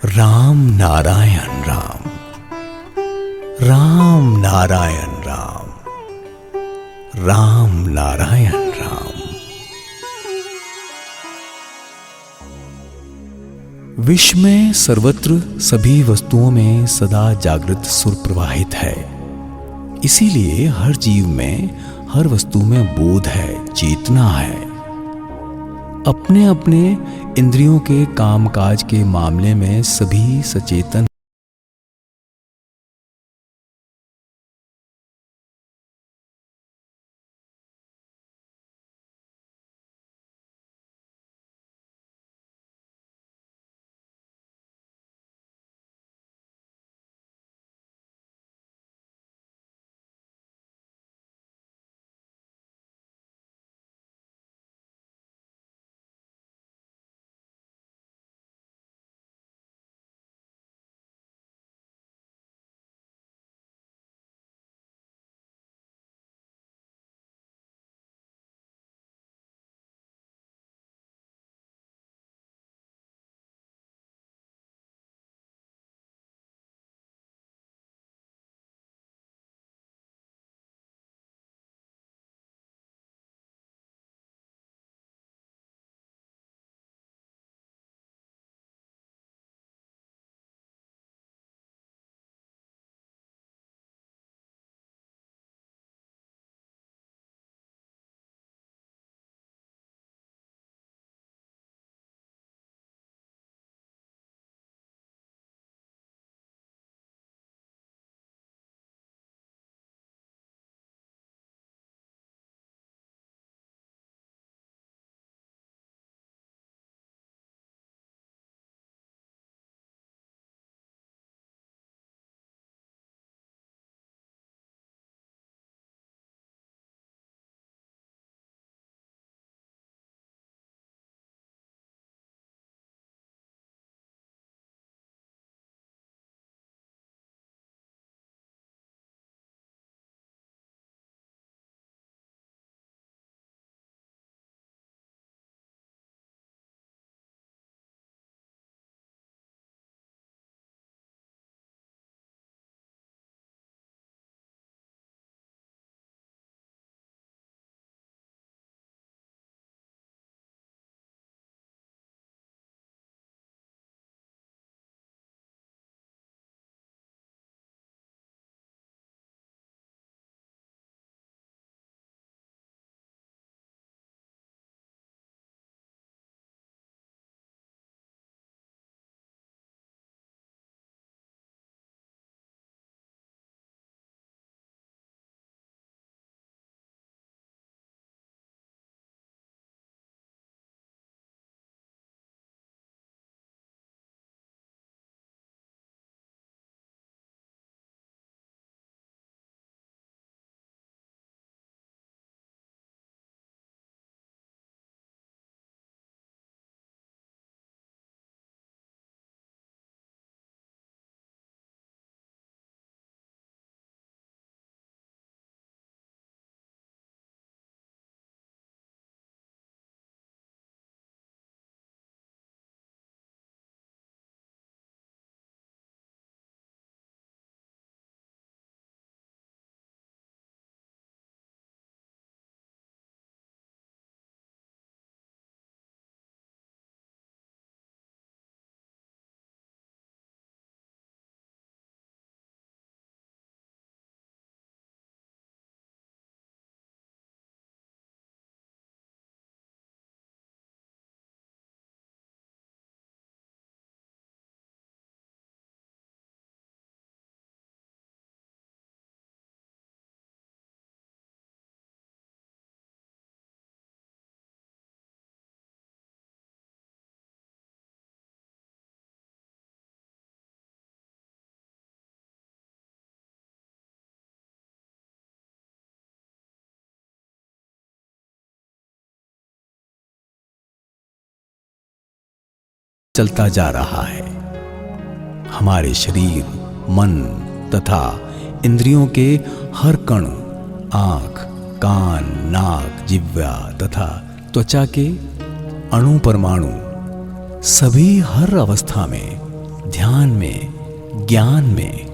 राम नारायण राम, राम नारायण राम, राम नारायण राम। विश्व में सर्वत्र सभी वस्तुओं में सदा जागृत सुर प्रवाहित है। इसीलिए हर जीव में, हर वस्तु में बोध है, चेतना है। अपने अपने इंद्रियों के कामकाज के मामले में सभी सचेतन। चलता जा रहा है। हमारे शरीर, मन तथा इंद्रियों के हर कण, आंख, कान, नाक, जिह्वा तथा त्वचा के अणु परमाणु सभी हर अवस्था में ध्यान में, ज्ञान में,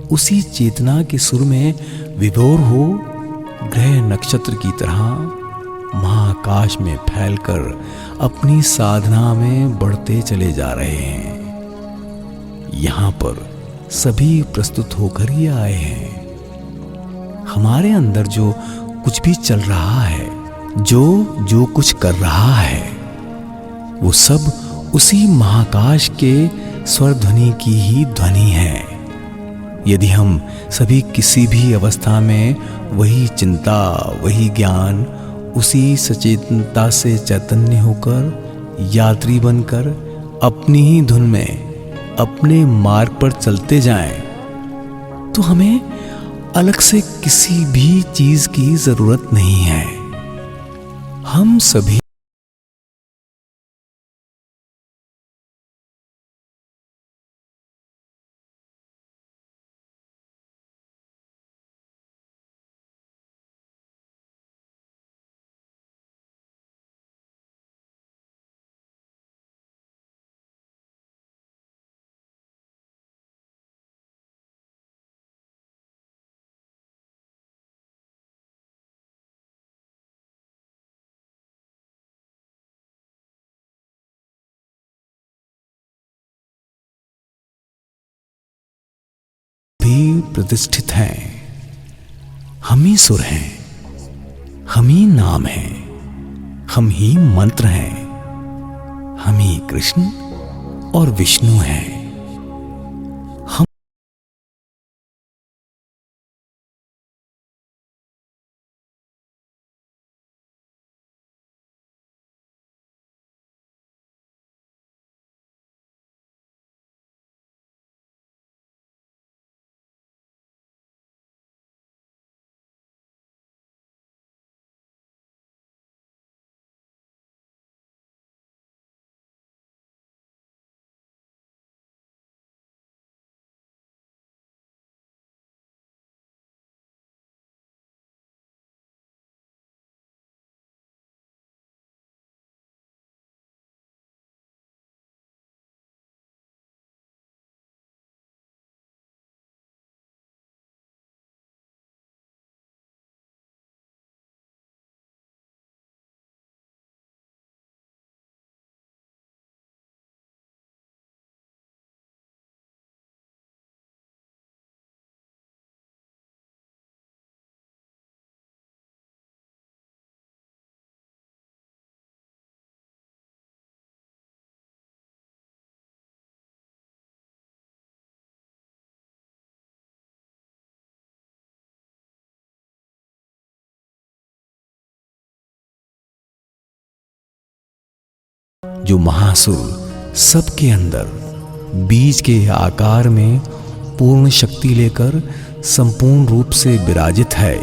उसी चेतना के सुर में विभोर हो, ग्रह नक्षत्र की तरह महाकाश में फैलकर अपनी साधना में बढ़ते चले जा रहे हैं। यहाँ पर सभी प्रस्तुत होकर ही आए हैं। हमारे अंदर जो कुछ भी चल रहा है, जो कुछ कर रहा है, वो सब उसी महाकाश के स्वर ध्वनि की ही ध्वनि है। यदि हम सभी किसी भी अवस्था में वही चिंता, वही ज्ञान, उसी सचेतनता से चैतन्य होकर, यात्री बनकर अपनी ही धुन में अपने मार्ग पर चलते जाएं, तो हमें अलग से किसी भी चीज की जरूरत नहीं है। हम सभी भी प्रतिष्ठित हैं। हम ही सुर हैं, हम ही नाम हैं, हम ही मंत्र हैं, हम ही कृष्ण और विष्णु हैं। हम जो महासुर सबके अंदर बीज के आकार में पूर्ण शक्ति लेकर संपूर्ण रूप से विराजित है,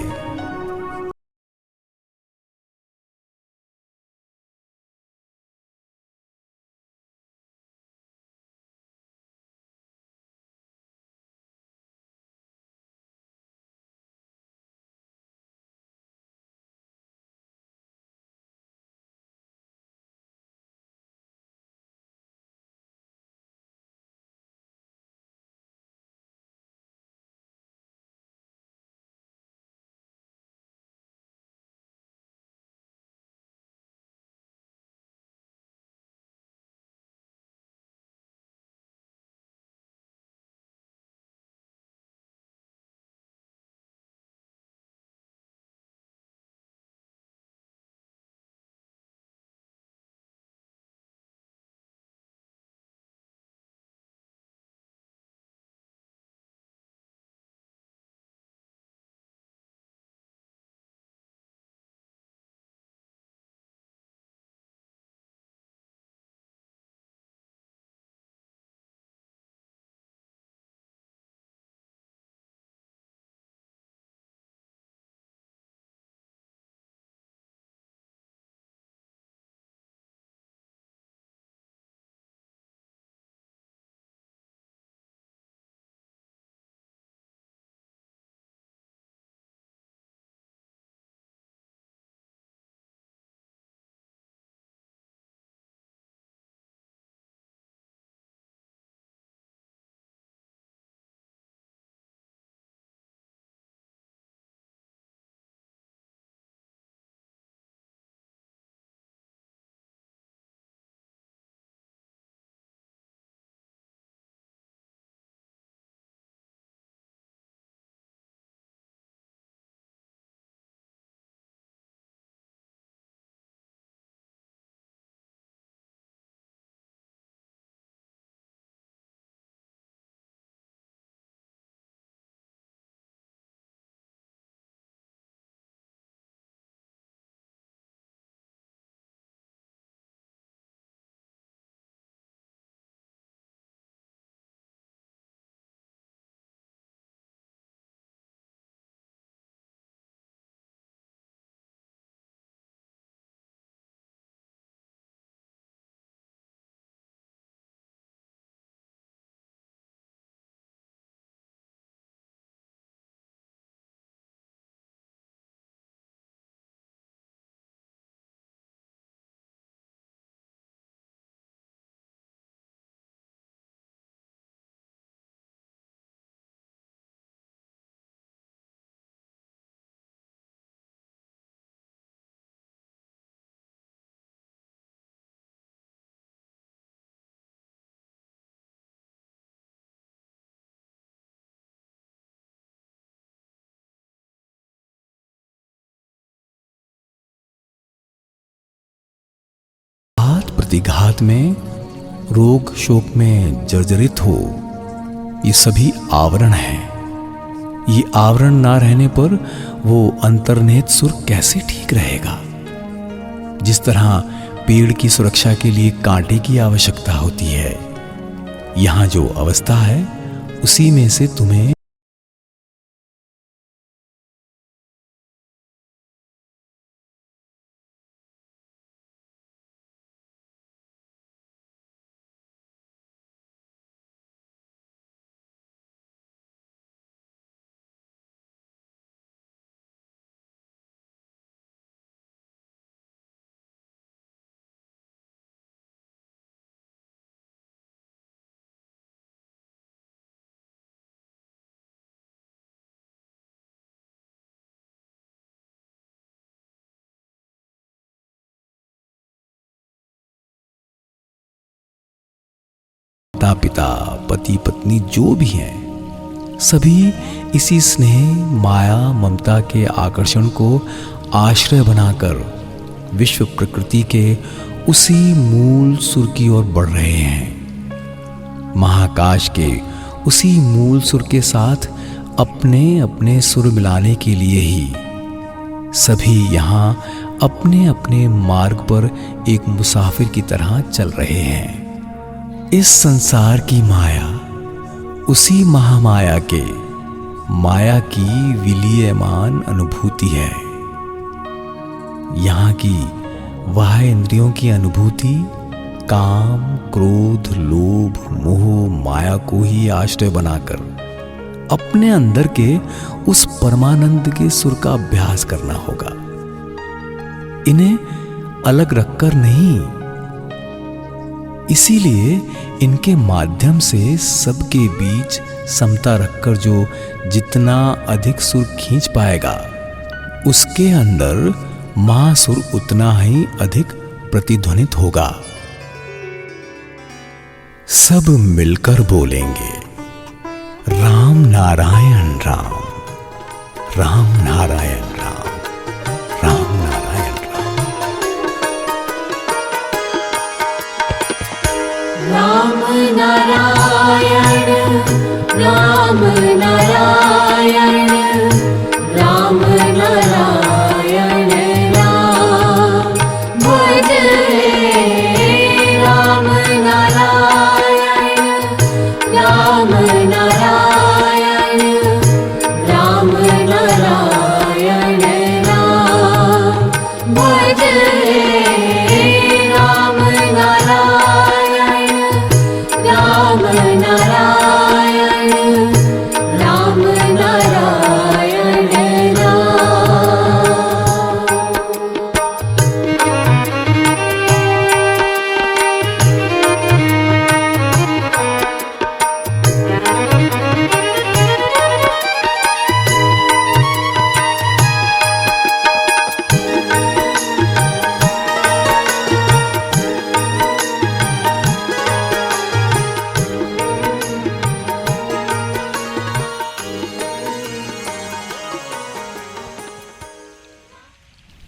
घात प्रतिघात में, रोग शोक में जर्जरित हो, ये सभी आवरण हैं। ये आवरण ना रहने पर वो अंतर्निहित सुर कैसे ठीक रहेगा? जिस तरह पेड़ की सुरक्षा के लिए कांटे की आवश्यकता होती है, यहां जो अवस्था है उसी में से तुम्हें माता पिता, पति पत्नी जो भी हैं, सभी इसी स्नेह, माया, ममता के आकर्षण को आश्रय बनाकर विश्व प्रकृति के उसी मूल सुर की ओर बढ़ रहे हैं। महाकाश के उसी मूल सुर के साथ अपने अपने सुर मिलाने के लिए ही सभी यहाँ अपने अपने मार्ग पर एक मुसाफिर की तरह चल रहे हैं। इस संसार की माया उसी महामाया के माया की विलीयमान अनुभूति है। यहाँ की वह इंद्रियों की अनुभूति काम, क्रोध, लोभ, मोह, माया को ही आश्रय बनाकर अपने अंदर के उस परमानंद के सुर का अभ्यास करना होगा। इन्हें अलग रखकर नहीं, इसीलिए इनके माध्यम से सबके बीच समता रखकर जो जितना अधिक सुर खींच पाएगा, उसके अंदर महासुर उतना ही अधिक प्रतिध्वनित होगा। सब मिलकर बोलेंगे राम नारायण राम, राम नारायण राम, राम नारायण राम नारायण राम नारायण राम नारायण राम भजे राम नारायण राम नारायण राम नारायण राम भजे राम नारायण राम नारायण राम नारायण राम।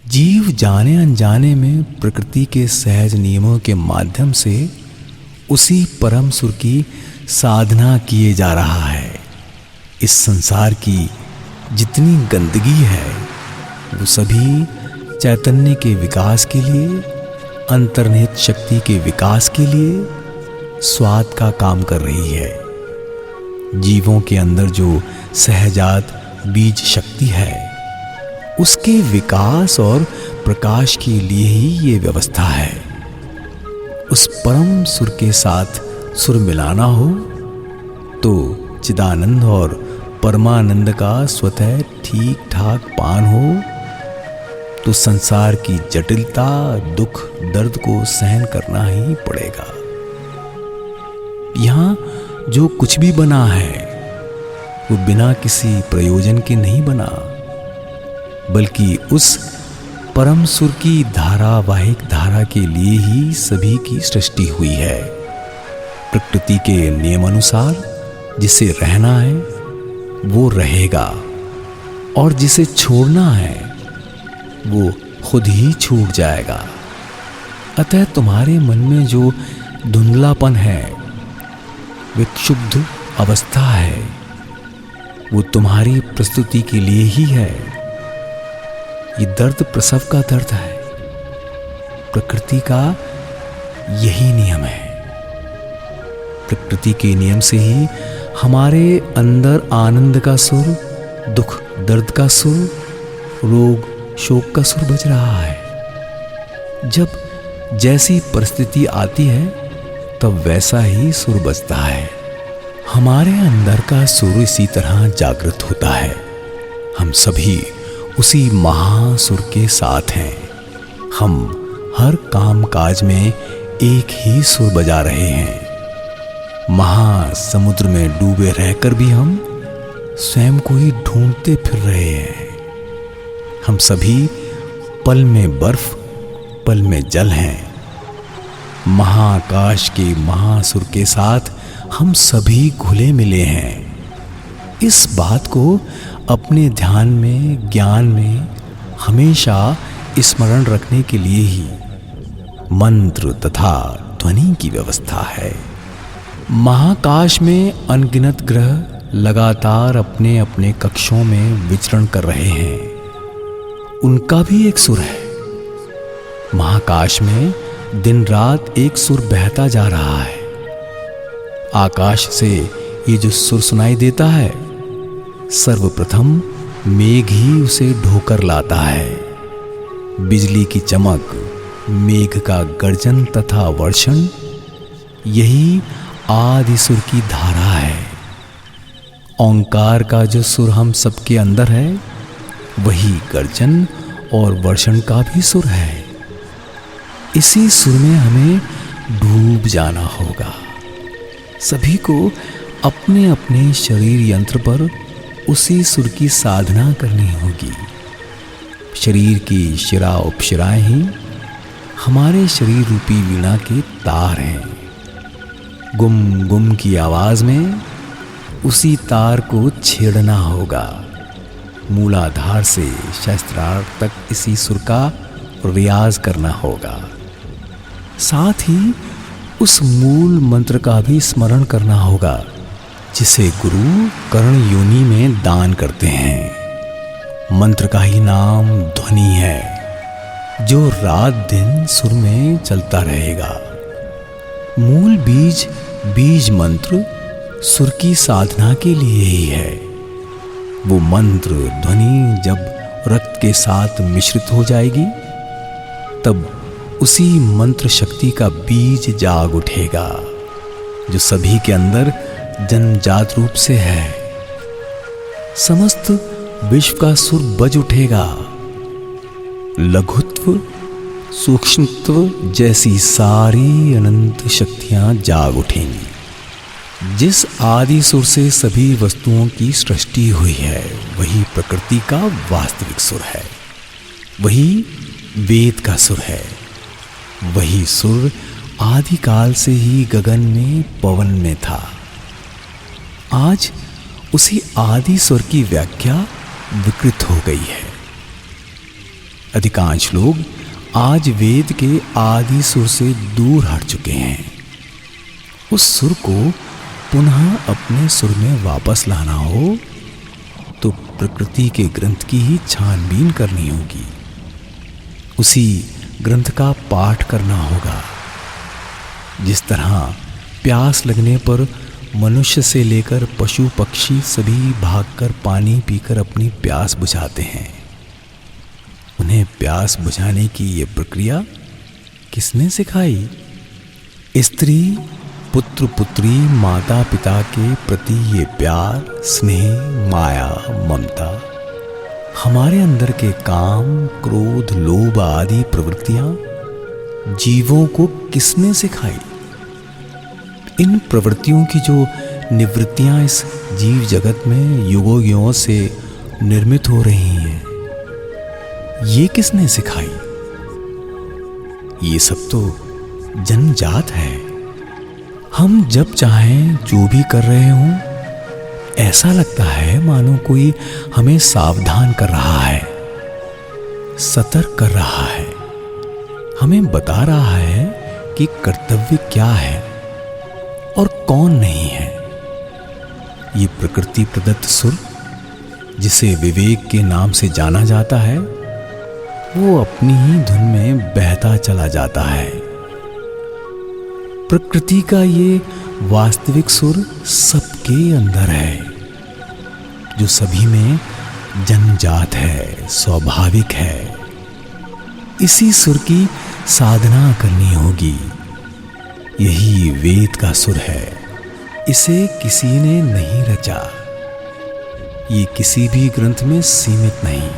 जीव जाने अनजाने में प्रकृति के सहज नियमों के माध्यम से उसी परम सुर की साधना किए जा रहा है। इस संसार की जितनी गंदगी है वो सभी चैतन्य के विकास के लिए, अंतर्निहित शक्ति के विकास के लिए स्वाद का काम कर रही है। जीवों के अंदर जो सहजात बीज शक्ति है, उसके विकास और प्रकाश के लिए ही ये व्यवस्था है। उस परम सुर के साथ सुर मिलाना हो तो चिदानंद और परमानंद का स्वतः ठीक ठाक पान हो तो संसार की जटिलता, दुख, दर्द को सहन करना ही पड़ेगा। यहां जो कुछ भी बना है वो बिना किसी प्रयोजन के नहीं बना, बल्कि उस परम सुर की धारावाहिक धारा के लिए ही सभी की सृष्टि हुई है। प्रकृति के नियमानुसार जिसे रहना है वो रहेगा और जिसे छोड़ना है वो खुद ही छूट जाएगा। अतः तुम्हारे मन में जो धुंधलापन है, विक्षुब्ध अवस्था है, वो तुम्हारी प्रस्तुति के लिए ही है। ये दर्द प्रसव का दर्द है। प्रकृति का यही नियम है। प्रकृति के नियम से ही हमारे अंदर आनंद का सुर, दुख दर्द का सुर, रोग शोक का सुर बज रहा है। जब जैसी परिस्थिति आती है तब वैसा ही सुर बजता है। हमारे अंदर का सुर इसी तरह जागृत होता है। हम सभी उसी महासुर के साथ हैं। हम हर काम काज में एक ही सुर बजा रहे हैं। महासमुद्र में डूबे रहकर भी हम स्वयं को ही ढूंढते फिर रहे हैं। हम सभी पल में बर्फ, पल में जल हैं। महाकाश के महासुर के साथ हम सभी घुले मिले हैं। इस बात को अपने ध्यान में, ज्ञान में हमेशा स्मरण रखने के लिए ही मंत्र तथा ध्वनि की व्यवस्था है। महाकाश में अनगिनत ग्रह लगातार अपने अपने कक्षों में विचरण कर रहे हैं। उनका भी एक सुर है। महाकाश में दिन रात एक सुर बहता जा रहा है। आकाश से ये जो सुर सुनाई देता है, सर्वप्रथम मेघ ही उसे ढोकर लाता है। बिजली की चमक, मेघ का गर्जन तथा वर्षण, यही आदि सुर की धारा है। ओंकार का जो सुर हम सबके अंदर है, वही गर्जन और वर्षण का भी सुर है। इसी सुर में हमें डूब जाना होगा। सभी को अपने अपने शरीर यंत्र पर उसी सुर की साधना करनी होगी। शरीर की शिरा उपशिराएं ही हमारे शरीर रूपी वीणा के तार हैं। गुम गुम की आवाज में उसी तार को छेड़ना होगा। मूलाधार से सहस्त्रार्थ तक इसी सुर का रियाज करना होगा। साथ ही उस मूल मंत्र का भी स्मरण करना होगा, जिसे गुरु कर्ण योनि में दान करते हैं। मंत्र का ही नाम ध्वनि है, जो रात दिन सुर में चलता रहेगा। मूल बीज, बीज मंत्र सुर की साधना के लिए ही है। वो मंत्र ध्वनि जब रक्त के साथ मिश्रित हो जाएगी, तब उसी मंत्र शक्ति का बीज जाग उठेगा, जो सभी के अंदर जन्मजात रूप से है। समस्त विश्व का सुर बज उठेगा। लघुत्व, सूक्ष्मत्व जैसी सारी अनंत शक्तियां जाग उठेंगी। जिस आदि सुर से सभी वस्तुओं की सृष्टि हुई है, वही प्रकृति का वास्तविक सुर है। वही वेद का सुर है। वही सुर आदिकाल से ही गगन में, पवन में था। आज उसी आदि सुर की व्याख्या विकृत हो गई है। अधिकांश लोग आज वेद के आदि सुर से दूर हट चुके हैं। उस सुर को पुनः अपने सुर में वापस लाना हो तो प्रकृति के ग्रंथ की ही छानबीन करनी होगी। उसी ग्रंथ का पाठ करना होगा। जिस तरह प्यास लगने पर मनुष्य से लेकर पशु पक्षी सभी भागकर पानी पीकर अपनी प्यास बुझाते हैं, उन्हें प्यास बुझाने की ये प्रक्रिया किसने सिखाई? स्त्री, पुत्र पुत्री, माता पिता के प्रति ये प्यार, स्नेह, माया, ममता, हमारे अंदर के काम, क्रोध, लोभ आदि प्रवृत्तियां जीवों को किसने सिखाई? इन प्रवृत्तियों की जो निवृत्तियां इस जीव जगत में युगों युगों से निर्मित हो रही हैं, ये किसने सिखाई? ये सब तो जन्मजात है। हम जब चाहें जो भी कर रहे हों, ऐसा लगता है मानो कोई हमें सावधान कर रहा है, सतर्क कर रहा है। हमें बता रहा है कि कर्तव्य क्या है और कौन नहीं है। ये प्रकृति प्रदत्त सुर, जिसे विवेक के नाम से जाना जाता है, वो अपनी ही धुन में बहता चला जाता है। प्रकृति का ये वास्तविक सुर सबके अंदर है, जो सभी में जन्मजात है, स्वाभाविक है। इसी सुर की साधना करनी होगी। यही वेद का सुर है। इसे किसी ने नहीं रचा। ये किसी भी ग्रंथ में सीमित नहीं।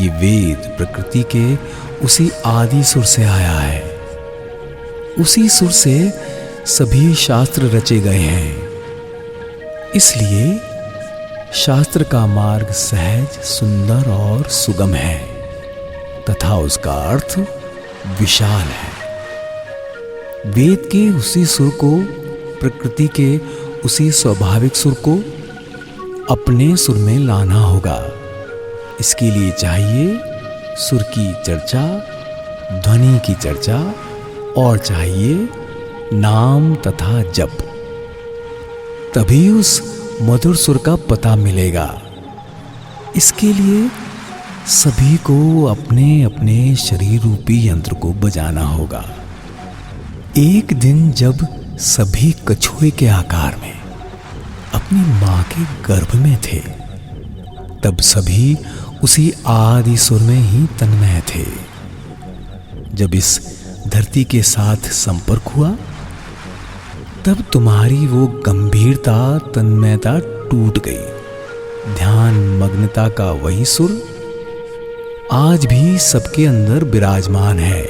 ये वेद प्रकृति के उसी आदि सुर से आया है। उसी सुर से सभी शास्त्र रचे गए हैं। इसलिए शास्त्र का मार्ग सहज, सुंदर और सुगम है तथा उसका अर्थ विशाल है। वेद के उसी सुर को, प्रकृति के उसी स्वाभाविक सुर को अपने सुर में लाना होगा। इसके लिए चाहिए सुर की चर्चा, ध्वनि की चर्चा और चाहिए नाम तथा जप। तभी उस मधुर सुर का पता मिलेगा। इसके लिए सभी को अपने अपने शरीर रूपी यंत्र को बजाना होगा। एक दिन जब सभी कछुए के आकार में अपनी मां के गर्भ में थे, तब सभी उसी आदि सुर में ही तन्मय थे। जब इस धरती के साथ संपर्क हुआ, तब तुम्हारी वो गंभीरता, तन्मयता टूट गई। ध्यान मग्नता का वही सुर आज भी सबके अंदर विराजमान है।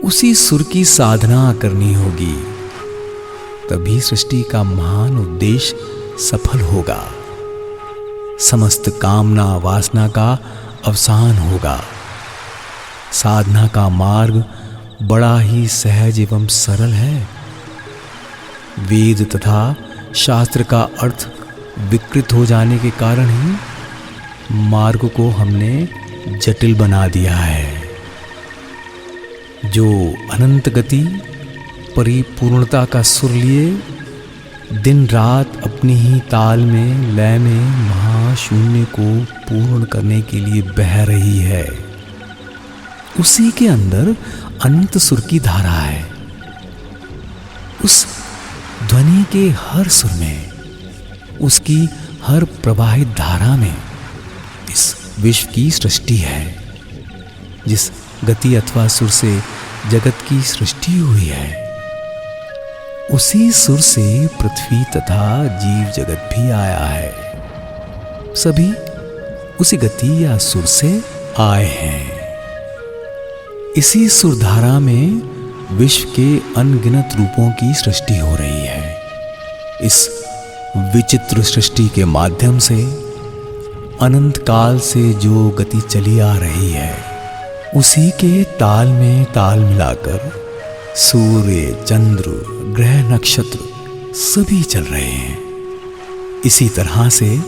उसी सुर की साधना करनी होगी, तभी सृष्टि का महान उद्देश्य सफल होगा। समस्त कामना वासना का अवसान होगा। साधना का मार्ग बड़ा ही सहज एवं सरल है। वेद तथा शास्त्र का अर्थ विकृत हो जाने के कारण ही मार्ग को हमने जटिल बना दिया है। जो अनंत गति, परिपूर्णता का सुर लिए दिन रात अपनी ही ताल में, लय में महाशून्य को पूर्ण करने के लिए बह रही है, उसी के अंदर अनंत सुर की धारा है। उस ध्वनि के हर सुर में, उसकी हर प्रवाहित धारा में इस विश्व की सृष्टि है। जिस गति अथवा सुर से जगत की सृष्टि हुई है, उसी सुर से पृथ्वी तथा जीव जगत भी आया है। सभी उसी गति या सुर से आए हैं। इसी सुरधारा में विश्व के अनगिनत रूपों की सृष्टि हो रही है। इस विचित्र सृष्टि के माध्यम से अनंत काल से जो गति चली आ रही है, उसी के ताल में ताल मिलाकर सूर्य, चंद्र, ग्रह, नक्षत्र सभी चल रहे हैं। इसी तरह से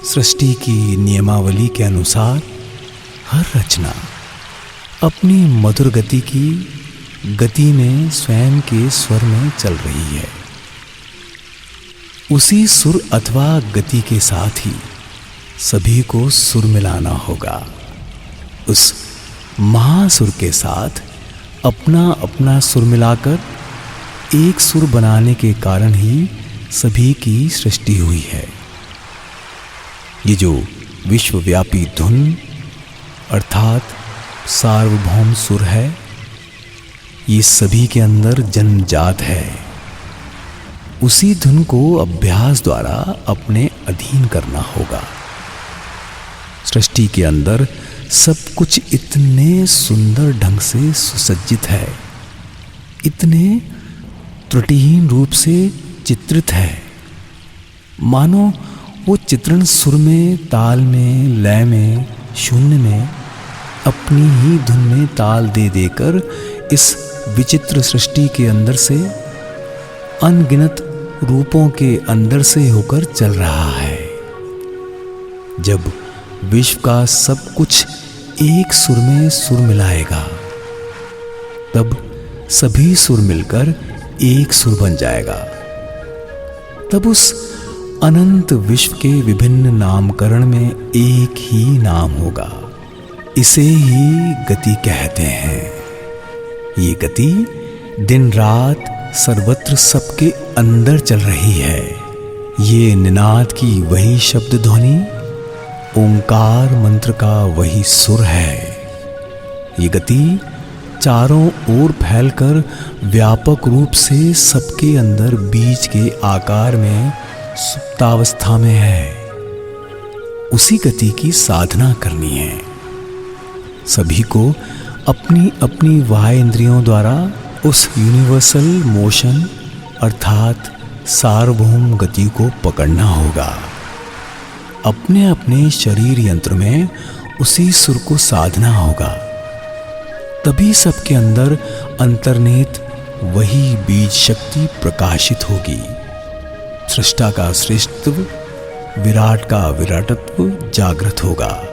सृष्टि की नियमावली के अनुसार हर रचना अपनी मधुर गति की गति में स्वयं के स्वर में चल रही है। उसी सुर अथवा गति के साथ ही सभी को सुर मिलाना होगा। उस महासुर के साथ अपना अपना सुर मिलाकर एक सुर बनाने के कारण ही सभी की सृष्टि हुई है। ये जो विश्वव्यापी धुन अर्थात सार्वभौम सुर है, ये सभी के अंदर जन्मजात है। उसी धुन को अभ्यास द्वारा अपने अधीन करना होगा। सृष्टि के अंदर सब कुछ इतने सुंदर ढंग से सुसज्जित है, इतने त्रुटिहीन रूप से चित्रित है, मानो वो चित्रण सुर में, ताल में, लय में, शून्य में अपनी ही धुन में ताल दे देकर इस विचित्र सृष्टि के अंदर से, अनगिनत रूपों के अंदर से होकर चल रहा है। जब विश्व का सब कुछ एक सुर में सुर मिलाएगा, तब सभी सुर मिलकर एक सुर बन जाएगा। तब उस अनंत विश्व के विभिन्न नामकरण में एक ही नाम होगा। इसे ही गति कहते हैं। ये गति दिन रात सर्वत्र सबके अंदर चल रही है। ये निनाद की वही शब्द ध्वनि, ओंकार मंत्र का वही सुर है। ये गति चारों ओर फैलकर व्यापक रूप से सबके अंदर बीज के आकार में सुप्तावस्था में है। उसी गति की साधना करनी है। सभी को अपनी अपनी वाह इंद्रियों द्वारा उस यूनिवर्सल मोशन अर्थात सार्वभौम गति को पकड़ना होगा। अपने अपने शरीर यंत्र में उसी सुर को साधना होगा। तभी सबके अंदर अंतर्निहित वही बीज शक्ति प्रकाशित होगी। सृष्टा का श्रेष्ठत्व, विराट का विराटत्व जागृत होगा।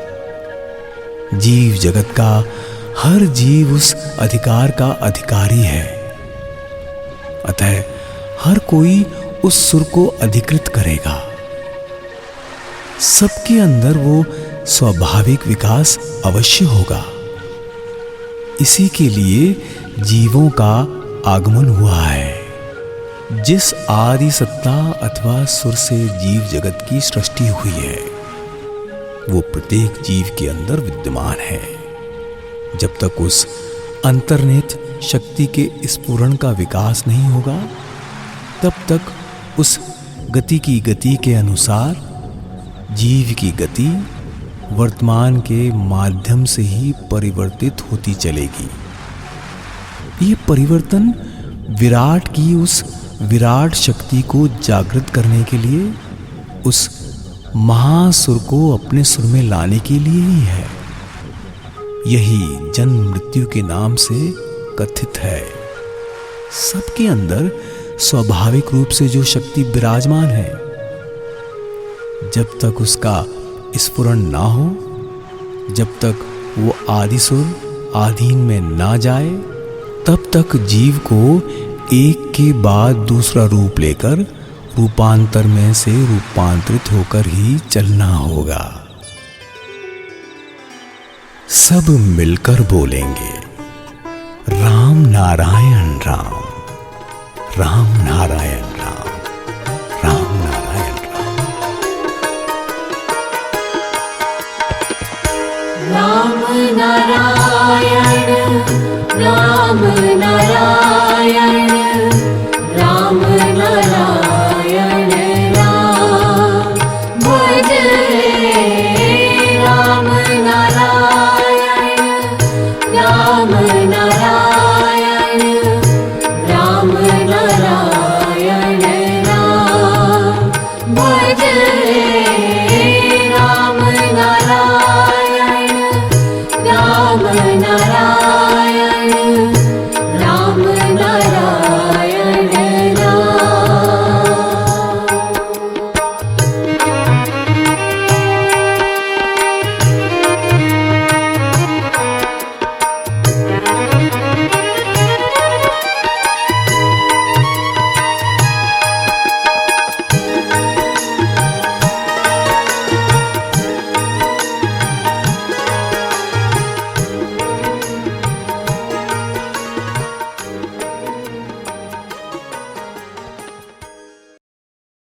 जीव जगत का हर जीव उस अधिकार का अधिकारी है। अतः हर कोई उस सुर को अधिकृत करेगा। सबके अंदर वो स्वाभाविक विकास अवश्य होगा। इसी के लिए जीवों का आगमन हुआ है। जिस आदि सत्ता अथवा सुर से जीव जगत की सृष्टि हुई है, वो प्रत्येक जीव के अंदर विद्यमान है। जब तक उस अंतर्निहित शक्ति के स्फुरण का विकास नहीं होगा, तब तक उस गति के अनुसार जीव की गति वर्तमान के माध्यम से ही परिवर्तित होती चलेगी। ये परिवर्तन विराट की उस विराट शक्ति को जागृत करने के लिए, उस महासुर को अपने सुर में लाने के लिए ही है। यही जन्म मृत्यु के नाम से कथित है। सबके अंदर स्वाभाविक रूप से जो शक्ति विराजमान है, जब तक उसका स्फुरण ना हो, जब तक वो आदिसुर आधीन में ना जाए, तब तक जीव को एक के बाद दूसरा रूप लेकर रूपांतर में से रूपांतरित होकर ही चलना होगा। सब मिलकर बोलेंगे राम नारायण राम, राम नारायण राम, राम नारायण राम। राम नारायण राम नारायण राम नारायण राम। भज राम नारायण राम नारायण राम नारायण।